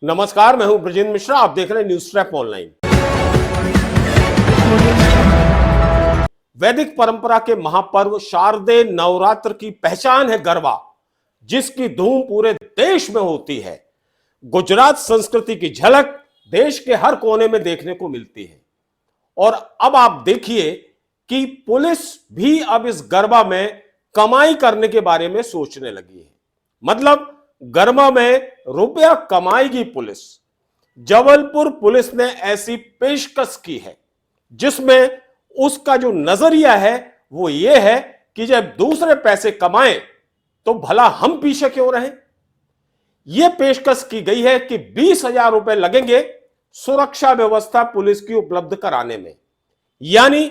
नमस्कार, मैं हूं ब्रजेंद्र मिश्रा। आप देख रहे हैं न्यूज ट्रैप ऑनलाइन। वैदिक परंपरा के महापर्व शारदीय नवरात्र की पहचान है गरबा, जिसकी धूम पूरे देश में होती है। गुजरात संस्कृति की झलक देश के हर कोने में देखने को मिलती है। और अब आप देखिए कि पुलिस भी अब इस गरबा में कमाई करने के बारे में सोचने लगी है। मतलब गरबा में रुपया कमाएगी पुलिस। जबलपुर पुलिस ने ऐसी पेशकश की है जिसमें उसका जो नजरिया है वो ये है कि जब दूसरे पैसे कमाएं तो भला हम पीछे क्यों रहें। यह पेशकश की गई है कि 20,000 रुपए लगेंगे सुरक्षा व्यवस्था पुलिस की उपलब्ध कराने में, यानी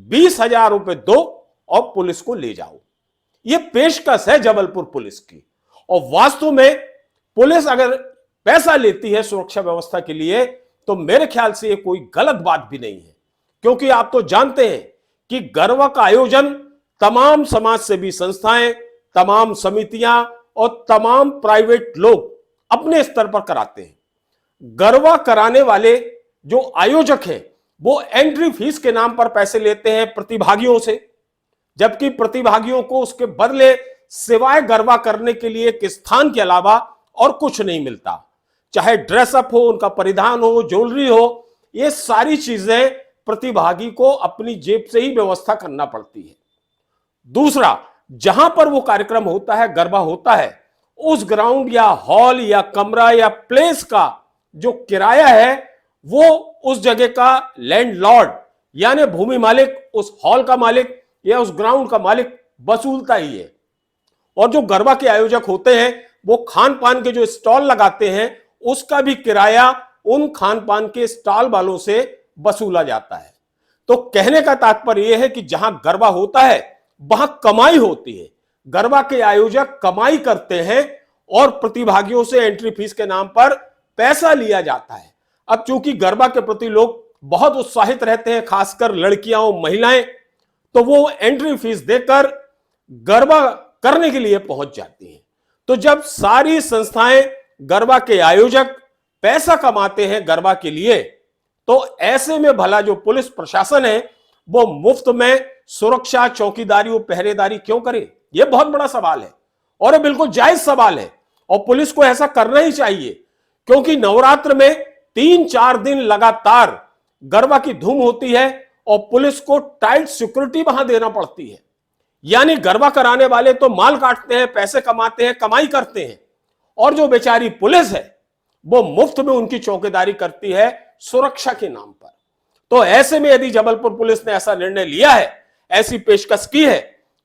20,000 रुपए दो और पुलिस को ले जाओ। यह पेशकश है जबलपुर पुलिस की। और वास्तव में पुलिस अगर पैसा लेती है सुरक्षा व्यवस्था के लिए तो मेरे ख्याल से यह कोई गलत बात भी नहीं है, क्योंकि आप तो जानते हैं कि गरबा का आयोजन तमाम समाज सेवी संस्थाएं, तमाम समितियां और तमाम प्राइवेट लोग अपने स्तर पर कराते हैं। गरबा कराने वाले जो आयोजक हैं वो एंट्री फीस के नाम पर पैसे लेते हैं प्रतिभागियों से, जबकि प्रतिभागियों को उसके बदले सिवाय गरबा करने के लिए एक स्थान के अलावा और कुछ नहीं मिलता। चाहे ड्रेसअप हो, उनका परिधान हो, ज्वेलरी हो, ये सारी चीजें प्रतिभागी को अपनी जेब से ही व्यवस्था करना पड़ती है। दूसरा, जहां पर वो कार्यक्रम होता है, गरबा होता है, उस ग्राउंड या हॉल या कमरा या प्लेस का जो किराया है वो उस जगह का लैंडलॉर्ड यानी भूमि मालिक, उस हॉल का मालिक या उस ग्राउंड का मालिक वसूलता ही है। और जो गरबा के आयोजक होते हैं वो खान पान के जो स्टॉल लगाते हैं उसका भी किराया उन खान पान के स्टॉल वालों से वसूला जाता है। तो कहने का तात्पर्य यह है कि जहां गरबा होता है वहां कमाई होती है। गरबा के आयोजक कमाई करते हैं और प्रतिभागियों से एंट्री फीस के नाम पर पैसा लिया जाता है। अब चूंकि गरबा के प्रति लोग बहुत उत्साहित रहते हैं, खासकर लड़कियां और महिलाएं, तो वो एंट्री फीस देकर गरबा करने के लिए पहुंच जाती हैं। तो जब सारी संस्थाएं, गरबा के आयोजक पैसा कमाते हैं गरबा के लिए, तो ऐसे में भला जो पुलिस प्रशासन है वो मुफ्त में सुरक्षा, चौकीदारी और पहरेदारी क्यों करे? यह बहुत बड़ा सवाल है और यह बिल्कुल जायज सवाल है और पुलिस को ऐसा करना ही चाहिए, क्योंकि नवरात्र में 3-4 दिन लगातार गरबा की धूम होती है और पुलिस को टाइट सिक्योरिटी वहां देना पड़ती है। यानी गरबा कराने वाले तो माल काटते हैं, पैसे कमाते हैं, कमाई करते हैं, और जो बेचारी पुलिस है वो मुफ्त में उनकी चौकीदारी करती है सुरक्षा के नाम पर। तो ऐसे में यदि जबलपुर पुलिस ने ऐसा निर्णय लिया है, ऐसी पेशकश की है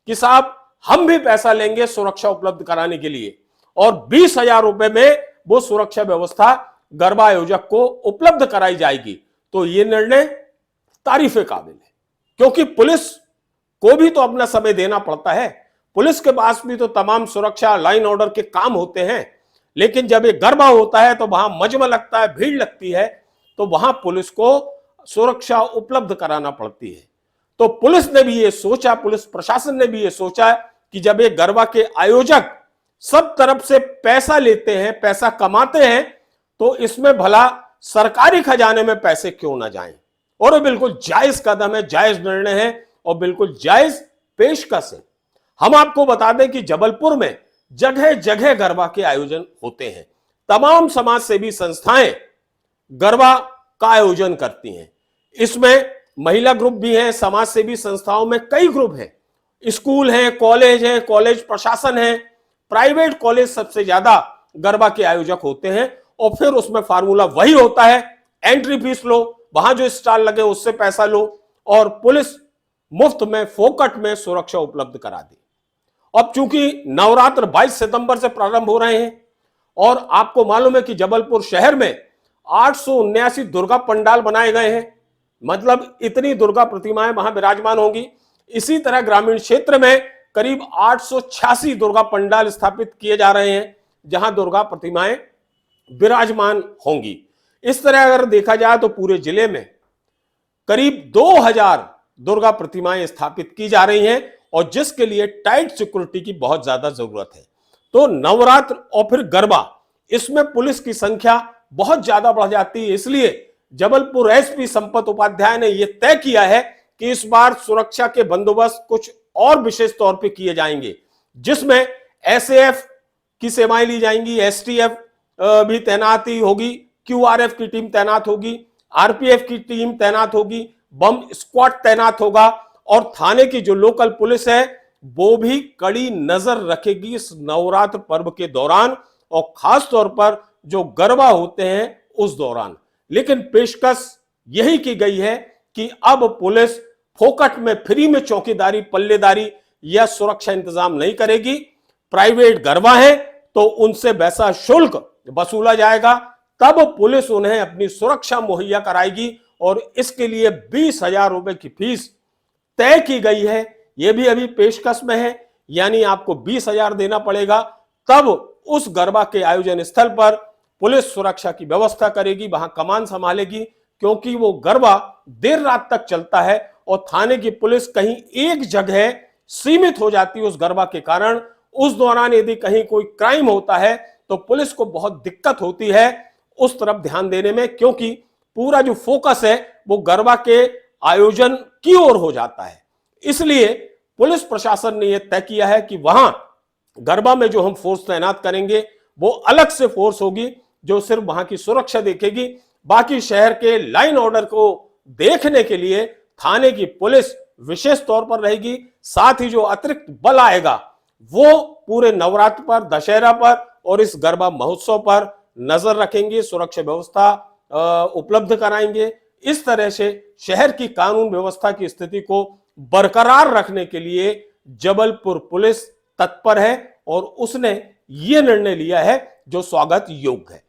कि साहब हम भी पैसा लेंगे सुरक्षा उपलब्ध कराने के लिए और 20,000 रुपए में वो सुरक्षा व्यवस्था गरबा आयोजक को उपलब्ध कराई जाएगी, तो ये निर्णय तारीफे काबिल है। क्योंकि पुलिस को भी तो अपना समय देना पड़ता है, पुलिस के पास भी तो तमाम सुरक्षा, लाइन ऑर्डर के काम होते हैं। लेकिन जब ये गरबा होता है तो वहां मजमा लगता है, भीड़ लगती है, तो वहां पुलिस को सुरक्षा उपलब्ध कराना पड़ती है। तो पुलिस ने भी ये सोचा, पुलिस प्रशासन ने भी ये सोचा कि जब ये गरबा के आयोजक सब तरफ से पैसा लेते हैं, पैसा कमाते हैं, तो इसमें भला सरकारी खजाने में पैसे क्यों ना जाएं। और ये बिल्कुल जायज कदम है, जायज निर्णय है और बिल्कुल जायज पेशकश है। हम आपको बता दें कि जबलपुर में जगह जगह गरबा के आयोजन होते हैं। तमाम समाज सेवी संस्थाएं गरबा का आयोजन करती हैं। इसमें महिला ग्रुप भी हैं, समाज सेवी संस्थाओं में कई ग्रुप हैं, स्कूल हैं, कॉलेज प्रशासन है, प्राइवेट कॉलेज सबसे ज्यादा गरबा के आयोजक होते हैं। और फिर उसमें फार्मूला वही होता है, एंट्री फीस लो, वहां जो स्टॉल लगे उससे पैसा लो और पुलिस मुफ्त में, फोकट में सुरक्षा उपलब्ध करा दी। अब चूंकि नवरात्र 22 सितंबर से प्रारंभ हो रहे हैं और आपको मालूम है कि जबलपुर शहर में 879 दुर्गा पंडाल बनाए गए हैं। मतलब इतनी दुर्गा प्रतिमाएं वहां विराजमान होंगी। इसी तरह ग्रामीण क्षेत्र में करीब 886 दुर्गा पंडाल स्थापित किए जा रहे हैं जहां दुर्गा प्रतिमाएं विराजमान होंगी। इस तरह अगर देखा जाए तो पूरे जिले में करीब 2000 दुर्गा प्रतिमाएं स्थापित की जा रही हैं और जिसके लिए टाइट सिक्योरिटी की बहुत ज्यादा जरूरत है। तो नवरात्र और फिर गरबा, इसमें पुलिस की संख्या बहुत ज्यादा बढ़ जाती है। इसलिए जबलपुर एसपी संपत उपाध्याय ने यह तय किया है कि इस बार सुरक्षा के बंदोबस्त कुछ और विशेष तौर पे किए जाएंगे, जिसमें एसएएफ की सेवाएं ली जाएंगी, एसटीएफ भी तैनाती होगी, क्यूआरएफ की टीम तैनात होगी, आरपीएफ की टीम तैनात होगी, बम स्क्वाड तैनात होगा और थाने की जो लोकल पुलिस है वो भी कड़ी नजर रखेगी इस नवरात्र पर्व के दौरान और खास तौर पर जो गरबा होते हैं उस दौरान। लेकिन पेशकश यही की गई है कि अब पुलिस फोकट में फ्री में चौकीदारी, पल्लेदारी या सुरक्षा इंतजाम नहीं करेगी। प्राइवेट गरबा है तो उनसे वैसा शुल्क वसूला जाएगा, तब पुलिस उन्हें अपनी सुरक्षा मुहैया कराएगी और इसके लिए 20,000 रुपए की फीस तय की गई है। यह भी अभी पेशकश में है, यानी आपको 20,000 देना पड़ेगा, तब उस गरबा के आयोजन स्थल पर पुलिस सुरक्षा की व्यवस्था करेगी, वहां कमान संभालेगी, क्योंकि वो गरबा देर रात तक चलता है और थाने की पुलिस कहीं एक जगह सीमित हो जाती है उस गरबा के कारण। उस दौरान यदि कहीं कोई क्राइम होता है तो पुलिस को बहुत दिक्कत होती है उस तरफ ध्यान देने में, क्योंकि पूरा जो फोकस है वो गरबा के आयोजन की ओर हो जाता है। इसलिए पुलिस प्रशासन ने यह तय किया है कि वहां गरबा में जो हम फोर्स तैनात करेंगे वो अलग से फोर्स होगी जो सिर्फ वहां की सुरक्षा देखेगी। बाकी शहर के लाइन ऑर्डर को देखने के लिए थाने की पुलिस विशेष तौर पर रहेगी। साथ ही जो अतिरिक्त बल आएगा वो पूरे नवरात्र पर, दशहरा पर और इस गरबा महोत्सव पर नजर रखेंगे, सुरक्षा व्यवस्था उपलब्ध कराएंगे। इस तरह से शहर की कानून व्यवस्था की स्थिति को बरकरार रखने के लिए जबलपुर पुलिस तत्पर है और उसने ये निर्णय लिया है जो स्वागत योग्य है।